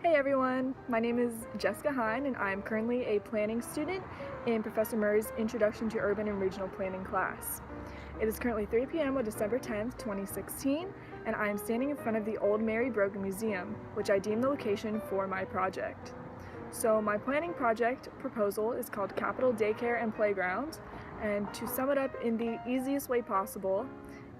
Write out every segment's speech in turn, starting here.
Hey everyone, my name is Jessica Hine and I'm currently a planning student in Professor Murray's Introduction to Urban and Regional Planning class. It is currently 3 p.m. on December 10th, 2016, and I am standing in front of the Old Mary Brogan Museum, which I deem the location for my project. So my planning project proposal is called Capital Daycare and Playground, and to sum it up in the easiest way possible,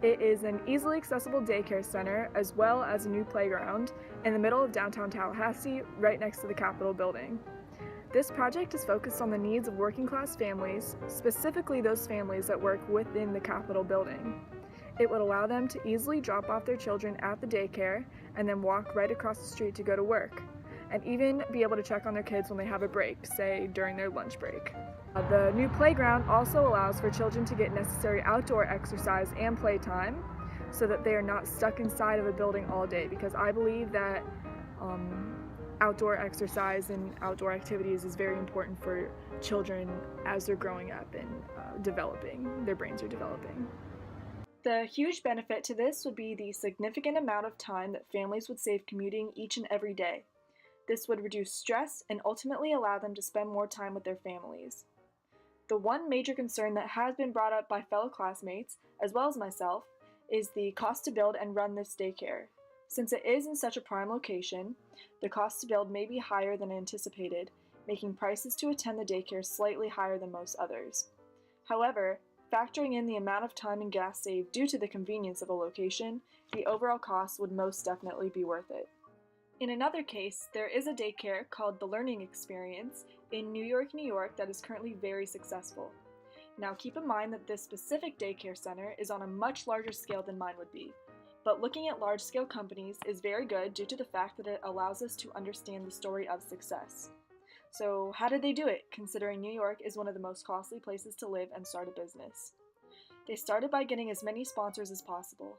it is an easily accessible daycare center as well as a new playground in the middle of downtown Tallahassee, right next to the Capitol building. This project is focused on the needs of working class families, specifically those families that work within the Capitol building. It would allow them to easily drop off their children at the daycare and then walk right across the street to go to work, and even be able to check on their kids when they have a break, say during their lunch break. The new playground also allows for children to get necessary outdoor exercise and playtime so that they are not stuck inside of a building all day, because I believe that outdoor exercise and outdoor activities is very important for children as they're growing up and developing. Their brains are developing. The huge benefit to this would be the significant amount of time that families would save commuting each and every day. This would reduce stress and ultimately allow them to spend more time with their families. The one major concern that has been brought up by fellow classmates, as well as myself, is the cost to build and run this daycare. Since it is in such a prime location, the cost to build may be higher than anticipated, making prices to attend the daycare slightly higher than most others. However, factoring in the amount of time and gas saved due to the convenience of a location, the overall cost would most definitely be worth it. In another case, there is a daycare called The Learning Experience in New York, that is currently very successful. Now keep in mind that this specific daycare center is on a much larger scale than mine would be, but looking at large-scale companies is very good due to the fact that it allows us to understand the story of success. So how did they do it, considering New York is one of the most costly places to live and start a business? They started by getting as many sponsors as possible.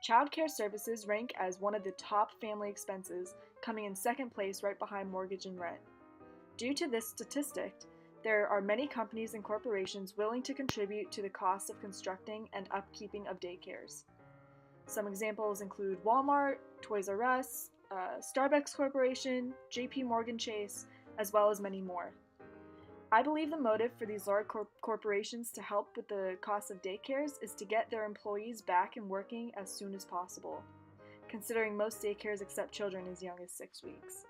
Childcare services rank as one of the top family expenses, coming in second place right behind mortgage and rent. Due to this statistic, there are many companies and corporations willing to contribute to the cost of constructing and upkeeping of daycares. Some examples include Walmart, Toys R Us, Starbucks Corporation, JP Morgan Chase, as well as many more. I believe the motive for these large corporations to help with the cost of daycares is to get their employees back and working as soon as possible, considering most daycares accept children as young as 6 weeks.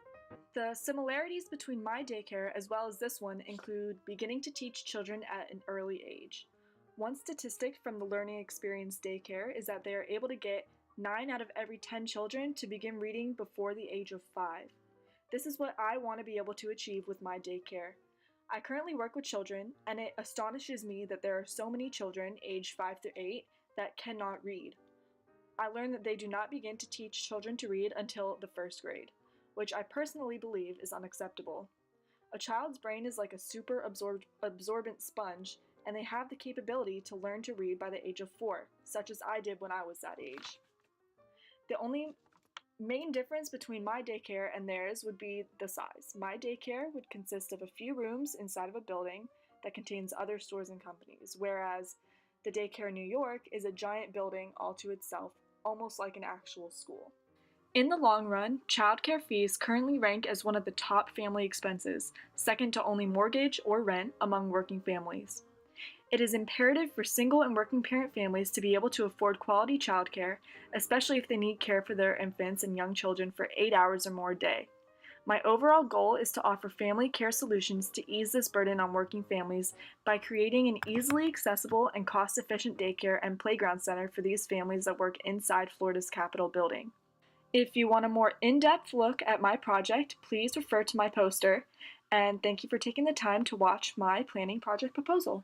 The similarities between my daycare as well as this one include beginning to teach children at an early age. One statistic from the Learning Experience daycare is that they are able to get 9 out of every 10 children to begin reading before the age of 5. This is what I want to be able to achieve with my daycare. I currently work with children, and it astonishes me that there are so many children aged 5 to 8 that cannot read. I learned that they do not begin to teach children to read until the first grade, which I personally believe is unacceptable. A child's brain is like a super absorbent sponge, and they have the capability to learn to read by the age of 4, such as I did when I was that age. The only main difference between my daycare and theirs would be the size. My daycare would consist of a few rooms inside of a building that contains other stores and companies, whereas the daycare in New York is a giant building all to itself, almost like an actual school. In the long run, childcare fees currently rank as one of the top family expenses, second to only mortgage or rent among working families. It is imperative for single and working parent families to be able to afford quality childcare, especially if they need care for their infants and young children for 8 hours or more a day. My overall goal is to offer family care solutions to ease this burden on working families by creating an easily accessible and cost-efficient daycare and playground center for these families that work inside Florida's Capitol building. If you want a more in-depth look at my project, please refer to my poster, and thank you for taking the time to watch my planning project proposal.